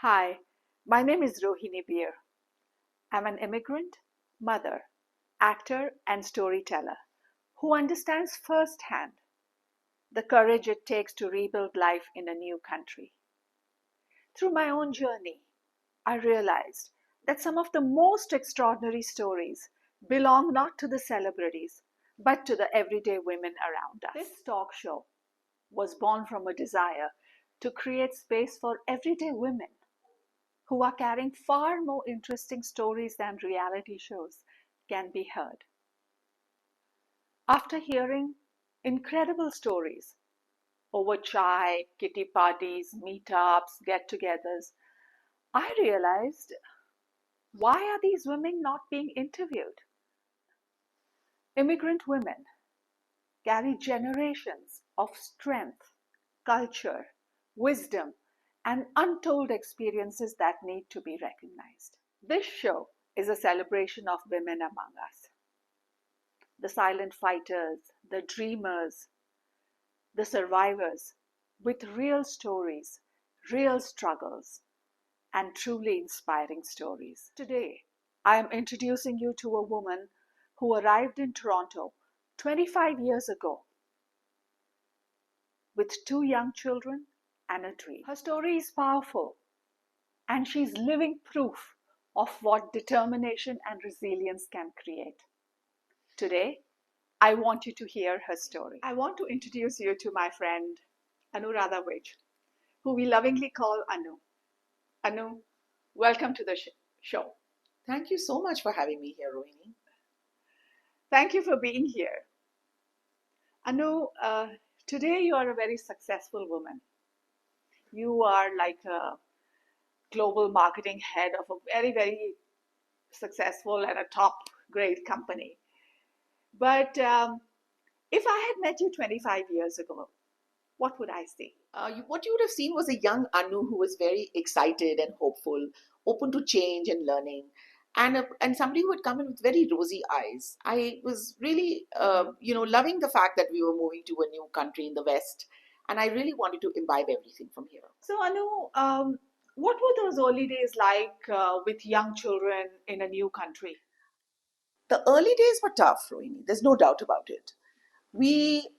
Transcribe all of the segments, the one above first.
Hi, my name is Rohini Beer. I'm an immigrant, mother, actor, and storyteller who understands firsthand the courage it takes to rebuild life in a new country. Through my own journey, I realized that some of the most extraordinary stories belong not to the celebrities, but to the everyday women around us. This talk show was born from a desire to create space for everyday women who are carrying far more interesting stories than reality shows can be heard. After hearing incredible stories over chai, kitty parties, meetups, get togethers, I realized, why are these women not being interviewed? Immigrant women carry generations of strength, culture, wisdom, and untold experiences that need to be recognized. This show is a celebration of women among us, the silent fighters, the dreamers, the survivors, with real stories, real struggles, and truly inspiring stories. Today, I am introducing you to a woman who arrived in Toronto 25 years ago with two young children and a dream. Her story is powerful, and she's living proof of what determination and resilience can create. Today, I want you to hear her story. I want to introduce you to my friend Anuradha Vij, who we lovingly call Anu. Anu, welcome to the show. Thank you so much for having me here, Rohini. Thank you for being here. Anu, today you are a very successful woman. You are like a global marketing head of a very, very successful and a top grade company. But if I had met you 25 years ago, what would I see? What you would have seen was a young Anu who was very excited and hopeful, open to change and learning, and somebody who had come in with very rosy eyes. I was really, loving the fact that we were moving to a new country in the West, and I really wanted to imbibe everything from here. So, Anu, what were those early days like with young children in a new country? The early days were tough, Rohini. There's no doubt about it. We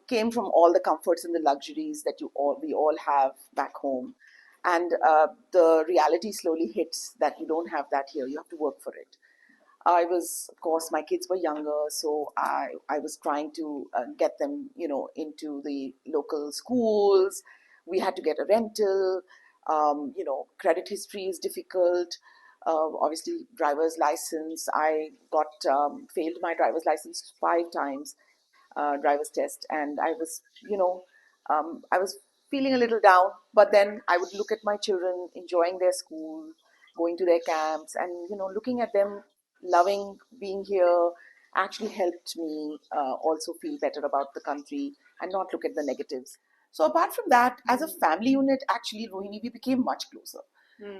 came from all the comforts and the luxuries that we all have back home, and the reality slowly hits that you don't have that here. You have to work for it. I was, of course, my kids were younger, so I was trying to get them, into the local schools. We had to get a rental. Credit history is difficult. Obviously, driver's license. I got failed my driver's license 5 times, driver's test, and I was feeling a little down. But then I would look at my children enjoying their school, going to their camps, and looking at them loving being here actually helped me also feel better about the country and not look at the negatives. So apart from that, as a family unit, actually, Rohini, we became much closer.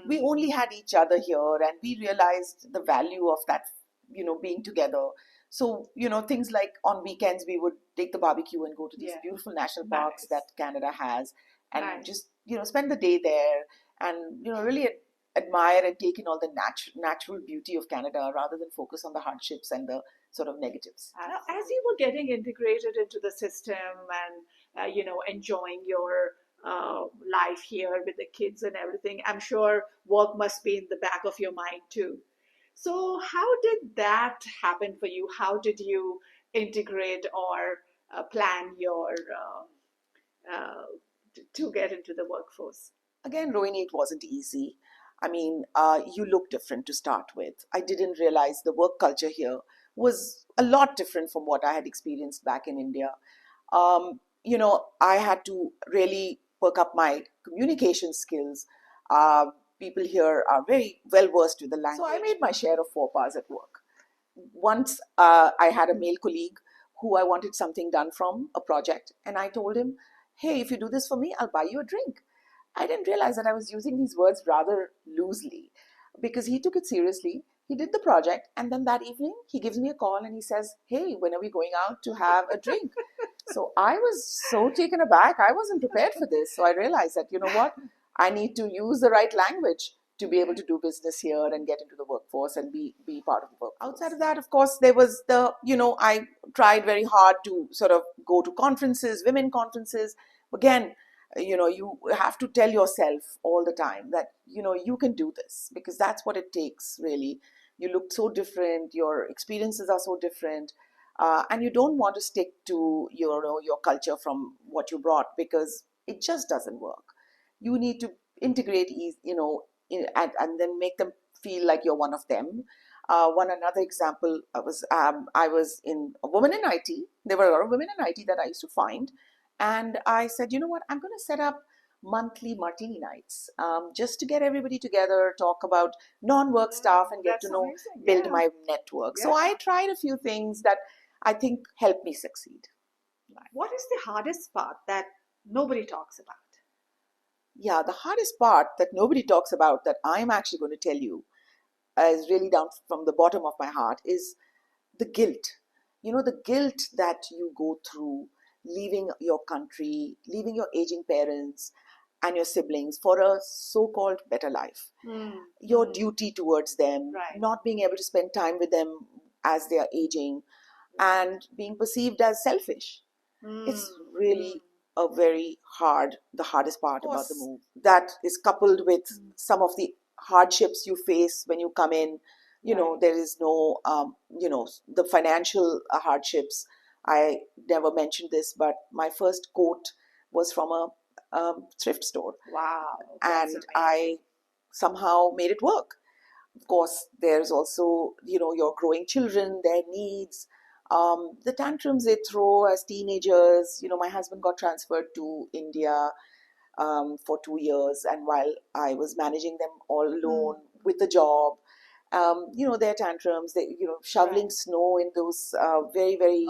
We only had each other here, and we realized the value of that, being together. So, things like on weekends, we would take the barbecue and go to these beautiful national parks that Canada has, and just, spend the day there and, really admire and take in all the natural beauty of Canada rather than focus on the hardships and the sort of negatives. As you were getting integrated into the system and, enjoying your life here with the kids and everything, I'm sure work must be in the back of your mind too. So, how did that happen for you? How did you integrate or plan your to get into the workforce? Again, Rohini, it wasn't easy. I mean, you look different to start with. I didn't realize the work culture here was a lot different from what I had experienced back in India. I had to really perk up my communication skills. People here are very well versed with the language. So I made my share of faux pas at work. Once I had a male colleague who I wanted something done from a project, and I told him, "Hey, if you do this for me, I'll buy you a drink." I didn't realize that I was using these words rather loosely because he took it seriously. He did the project, and then that evening he gives me a call and he says, "Hey, when are we going out to have a drink?" So I was so taken aback. I wasn't prepared for this. So I realized that, you know what? I need to use the right language to be able to do business here and get into the workforce and be part of the workforce. Outside of that, of course, there was I tried very hard to sort of go to conferences, women conferences. Again, you have to tell yourself all the time that, you can do this, because that's what it takes, really. You look so different, your experiences are so different, and you don't want to stick to your culture from what you brought, because it just doesn't work. You need to integrate and then make them feel like you're one of them. One another example, I was in a woman in IT. There were a lot of women in IT that I used to find, and I said, you know what, I'm going to set up monthly martini nights, just to get everybody together, talk about non-work stuff, and get That's to know, amazing. build Yeah. my network. So Yeah. I tried a few things that I think helped me succeed. What is the hardest part that nobody talks about? Yeah, the hardest part that nobody talks about, that I'm actually going to tell you, is really down from the bottom of my heart, is the guilt. The guilt that you go through leaving your country, leaving your aging parents and your siblings for a so-called better life. Your duty towards them, Right. not being able to spend time with them as they are aging, and being perceived as selfish. It's really the hardest part about the move. That is coupled with some of the hardships you face when you come in. There is no, the financial hardships. I never mentioned this, but my first coat was from a thrift store. Wow. And I somehow made it work. Of course, there's also, your growing children, their needs, the tantrums they throw as teenagers. My husband got transferred to India for 2 years, and while I was managing them all alone with the job, their tantrums, shoveling snow in those very, very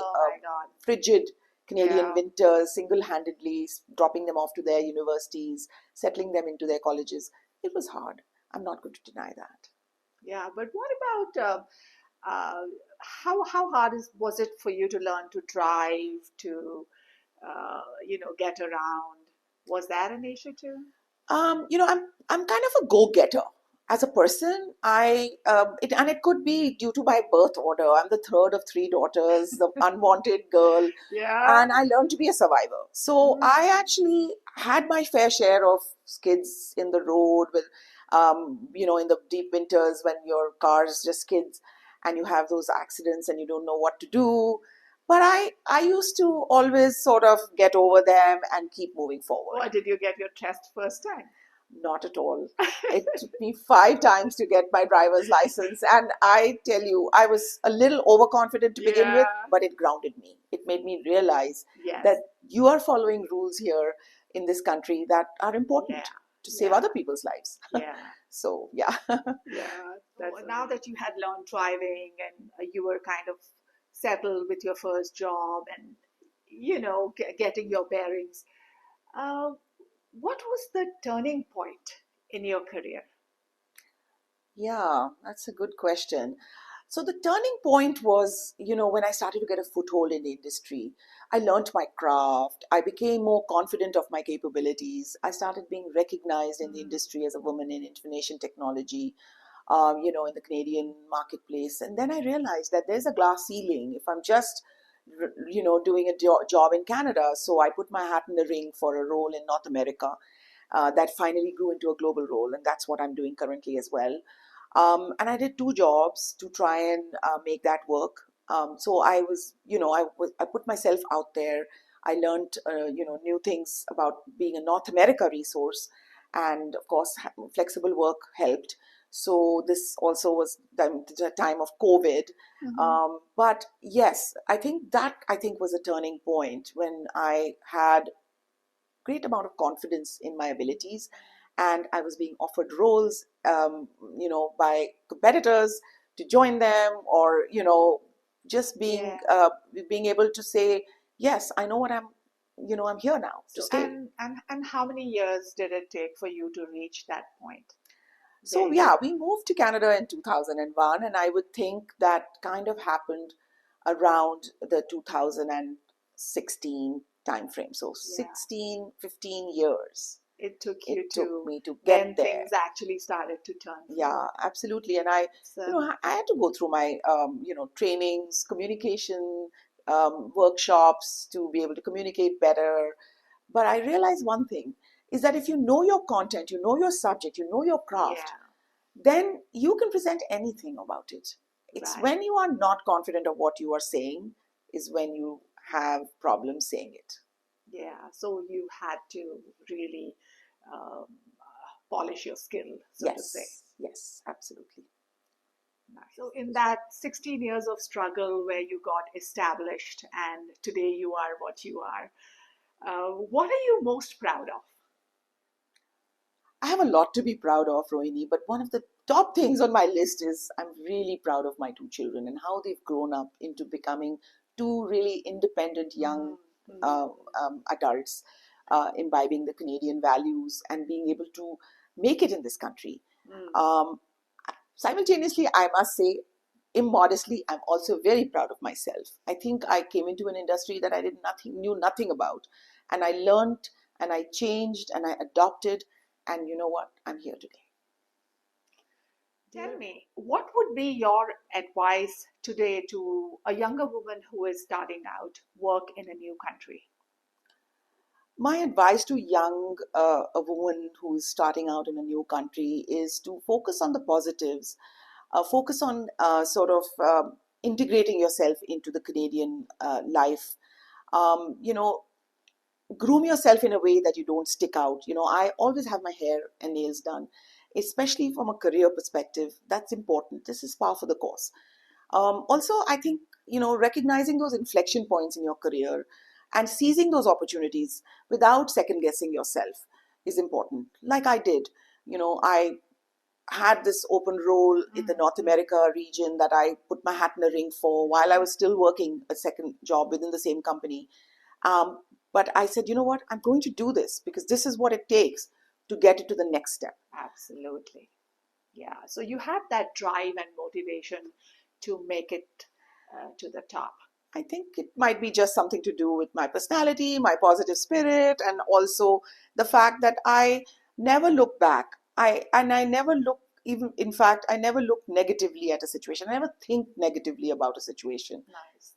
frigid Canadian winters, single-handedly dropping them off to their universities, settling them into their colleges. It was hard. I'm not going to deny that. Yeah, but what about uh, how hard was it for you to learn to drive, to get around? Was that an issue too? I'm kind of a go-getter as a person. It could be due to my birth order. I'm the third of three daughters, the unwanted girl, Yeah. and I learned to be a survivor. So I actually had my fair share of skids in the road, with, in the deep winters when your car's just skids and you have those accidents and you don't know what to do. But I used to always sort of get over them and keep moving forward. Or did you get your test first time? Not at all. It took me 5 times to get my driver's license. And I tell you, I was a little overconfident to begin with, but it grounded me. It made me realize that you are following rules here in this country that are important to save other people's lives. Yeah. So, yeah. Yeah. Now that you had learned driving and you were kind of settled with your first job and, getting your bearings, uh, what was the turning point in your career? Yeah, that's a good question. So the turning point was, when I started to get a foothold in the industry. I learned my craft. I became more confident of my capabilities. I started being recognized in the industry as a woman in information technology, in the Canadian marketplace. And then I realized that there's a glass ceiling if I'm just, doing a job in Canada. So I put my hat in the ring for a role in North America, that finally grew into a global role. And that's what I'm doing currently as well. And I did 2 jobs to try and make that work. So I was, I put myself out there. I learned, new things about being a North America resource, and of course, flexible work helped. So this also was the time of COVID. But yes, I think was a turning point when I had great amount of confidence in my abilities, and I was being offered roles, by competitors to join them, or just being able to say, yes, I know what I'm here now to stay. And how many years did it take for you to reach that point? So yeah, we moved to Canada in 2001, and I would think that kind of happened around the 2016 time frame. So 16, 15 years. it took It you took to me to when get there. things actually started to turn for you. Yeah, absolutely. And I, So, I had to go through my, trainings, communication workshops to be able to communicate better. But I realized one thing is that if you know your content, you know your subject, you know your craft, yeah, then you can present anything about it. It's right. when you are not confident of what you are saying is when you have problems saying it. Yeah, so you had to really um, polish your skill, so to say. Yes, yes, absolutely. So, in that 16 years of struggle where you got established and today you are what you are, what are you most proud of? I have a lot to be proud of, Rohini, but one of the top things on my list is I'm really proud of my two children and how they've grown up into becoming two really independent young Mm-hmm. uh, adults, imbibing the Canadian values and being able to make it in this country. Mm. Um, Simultaneously, I must say, immodestly, I'm also very proud of myself. I think I came into an industry that I knew nothing about, and I learned, and I changed, and I adopted, and you know what? I'm here today. Tell me, what would be your advice today to a younger woman who is starting out work in a new country? My advice to a woman who's starting out in a new country is to focus on the positives, focus on integrating yourself into the Canadian life. You know, groom yourself in a way that you don't stick out. You know, I always have my hair and nails done, especially from a career perspective. That's important. This is par for the course. Also, I think, recognizing those inflection points in your career and seizing those opportunities without second guessing yourself is important. Like I did, I had this open role in the North Mm-hmm. America region that I put my hat in the ring for while I was still working a second job within the same company. Um, but I said, you know what, I'm going to do this because this is what it takes to get it to the next step. Absolutely. Yeah. So you had that drive and motivation to make it to the top. I think it might be just something to do with my personality, my positive spirit, and also the fact that I never look back. I never look even in fact I never look negatively at a situation. I never think negatively about a situation. Nice.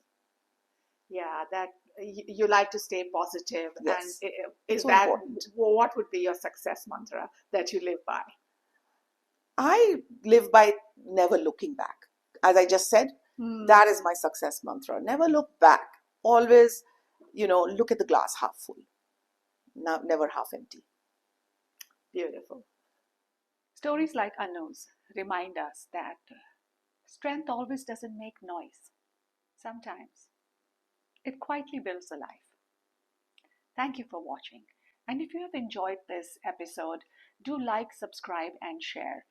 Yeah, that you like to stay positive, and Yes, it's is so that important. what would be your success mantra that you live by? I live by never looking back. As I just said, that is Hmm. my success mantra. Never look back. Always, look at the glass half full, never half empty. Beautiful. Stories like Anu's remind us that strength always doesn't make noise. Sometimes it quietly builds a life. Thank you for watching. And if you have enjoyed this episode, do like, subscribe, and share.